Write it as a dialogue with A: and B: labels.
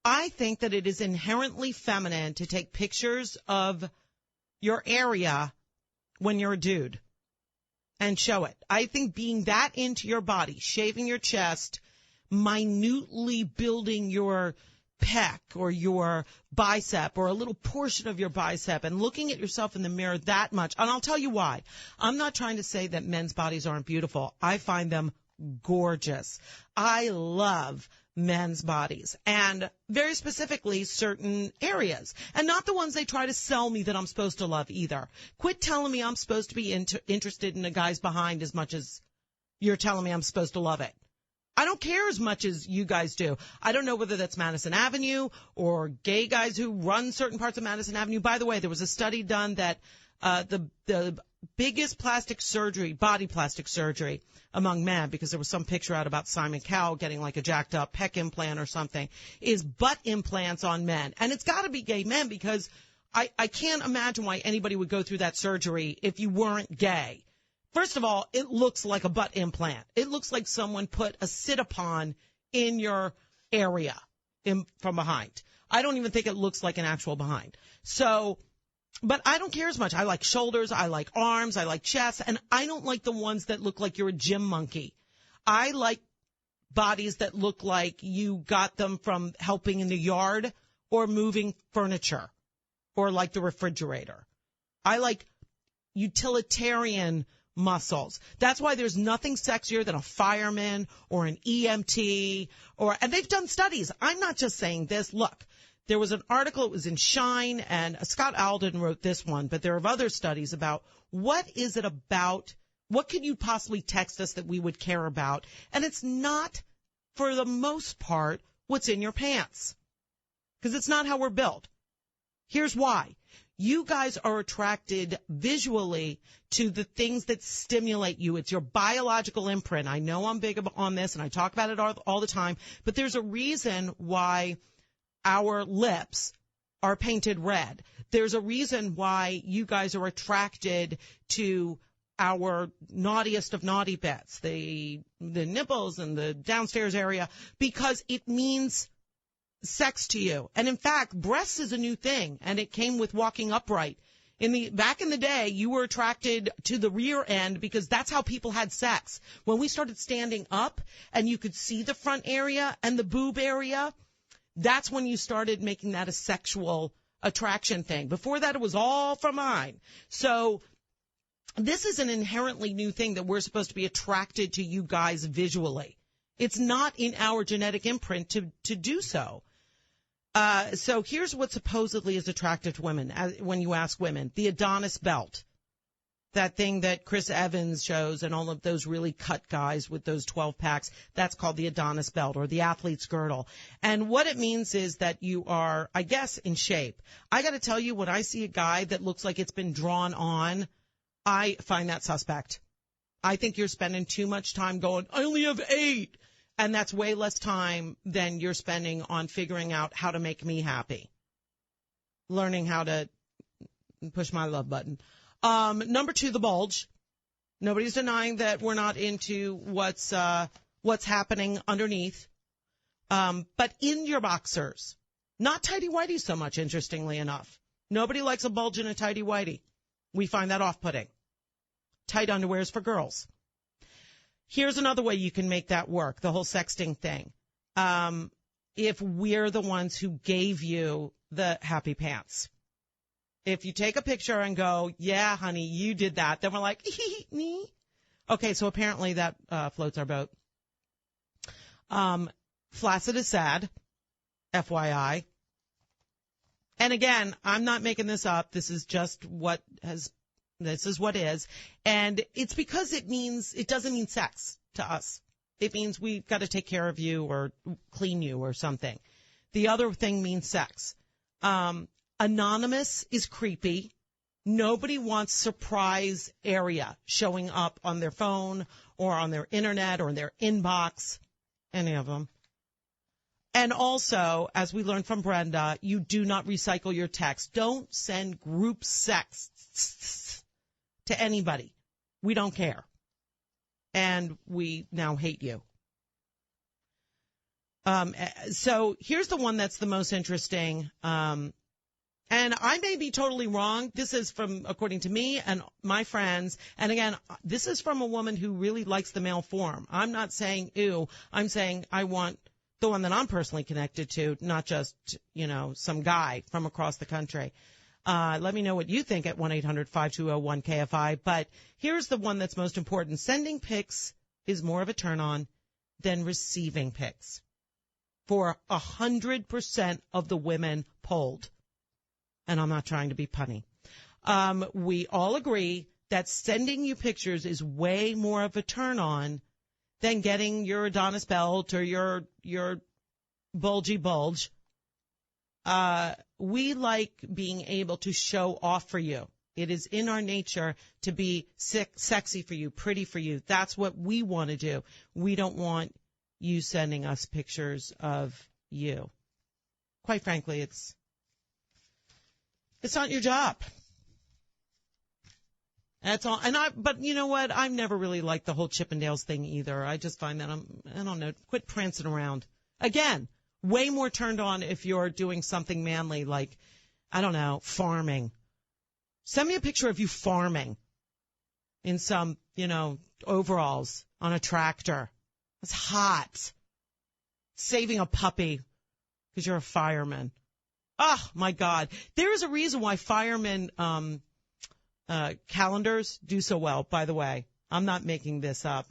A: I think that it is inherently feminine to take pictures of your area when you're a dude and show it. I think being that into your body, shaving your chest, minutely building your pec or your bicep or a little portion of your bicep and looking at yourself in the mirror that much. And I'll tell you why. I'm not trying to say that men's bodies aren't beautiful. I find them gorgeous. I love men's bodies, and very specifically certain areas, and not the ones they try to sell me that I'm supposed to love either. Quit telling me I'm supposed to be interested in a guy's behind as much as you're telling me I'm supposed to love it. I don't care as much as you guys do. I don't know whether that's Madison Avenue or gay guys who run certain parts of Madison Avenue. By the way, there was a study done that the biggest plastic surgery, body plastic surgery among men, because there was some picture out about Simon Cowell getting like a jacked up pec implant or something, is butt implants on men. And it's got to be gay men, because I can't imagine why anybody would go through that surgery if you weren't gay. First of all, it looks like a butt implant. It looks like someone put a sit-upon in your area from behind. I don't even think it looks like an actual behind. So, but I don't care as much. I like shoulders, I like arms, I like chest, and I don't like the ones that look like you're a gym monkey. I like bodies that look like you got them from helping in the yard or moving furniture or like the refrigerator. I like utilitarian muscles. That's why there's nothing sexier than a fireman or an EMT and they've done studies. I'm not just saying this. Look, there was an article, it was in Shine, and Scott Alden wrote this one, but there are other studies about what is it about, what could you possibly text us that we would care about? And it's not, for the most part, what's in your pants, because it's not how we're built. Here's why. You guys are attracted visually to the things that stimulate you. It's your biological imprint. I know I'm big on this, and I talk about it all the time, but there's a reason why our lips are painted red. There's a reason why you guys are attracted to our naughtiest of naughty bits, the nipples and the downstairs area, because it means sex to you. And in fact, breasts is a new thing, and it came with walking upright. Back in the day, you were attracted to the rear end because that's how people had sex. When we started standing up and you could see the front area and the boob area, that's when you started making that a sexual attraction thing. Before that, it was all from mine. So this is an inherently new thing that we're supposed to be attracted to you guys visually. It's not in our genetic imprint to do so. So here's what supposedly is attractive to women when you ask women. The Adonis belt. That thing that Chris Evans shows and all of those really cut guys with those 12 packs, that's called the Adonis belt or the athlete's girdle. And what it means is that you are, I guess, in shape. I got to tell you, when I see a guy that looks like it's been drawn on, I find that suspect. I think you're spending too much time going, I only have 8. And that's way less time than you're spending on figuring out how to make me happy. Learning how to push my love button. Number 2, the bulge. Nobody's denying that we're not into what's happening underneath. But in your boxers, not tighty-whitey so much, interestingly enough. Nobody likes a bulge in a tighty-whitey. We find that off-putting. Tight underwear is for girls. Here's another way you can make that work, the whole sexting thing. If we're the ones who gave you the happy pants. If you take a picture and go, yeah, honey, you did that, then we're like, me. Okay, so apparently that floats our boat. Flaccid is sad, FYI. And again, I'm not making this up. This is just this is what is. And it's because it doesn't mean sex to us. It means we've got to take care of you or clean you or something. The other thing means sex. Anonymous is creepy. Nobody wants surprise area showing up on their phone or on their internet or in their inbox, any of them. And also, as we learned from Brenda, you do not recycle your text. Don't send group texts to anybody. We don't care. And we now hate you. So here's the one that's the most interesting. And I may be totally wrong. This is from, according to me and my friends. And again, this is from a woman who really likes the male form. I'm not saying, ew. I'm saying I want the one that I'm personally connected to, not just, some guy from across the country. Let me know what you think at 1-800-520-1KFI. But here's the one that's most important. Sending pics is more of a turn on than receiving pics for 100% of the women polled. And I'm not trying to be punny. We all agree that sending you pictures is way more of a turn on than getting your Adonis belt or your bulgy bulge. We like being able to show off for you. It is in our nature to be sexy for you, pretty for you. That's what we want to do. We don't want you sending us pictures of you. Quite frankly, it's not your job. That's all. But you know what? I've never really liked the whole Chippendales thing either. I just find that I don't know, quit prancing around. Again, way more turned on if you're doing something manly like, I don't know, farming. Send me a picture of you farming in some, overalls on a tractor. It's hot. Saving a puppy because you're a fireman. Oh, my God. There is a reason why firemen calendars do so well, by the way. I'm not making this up.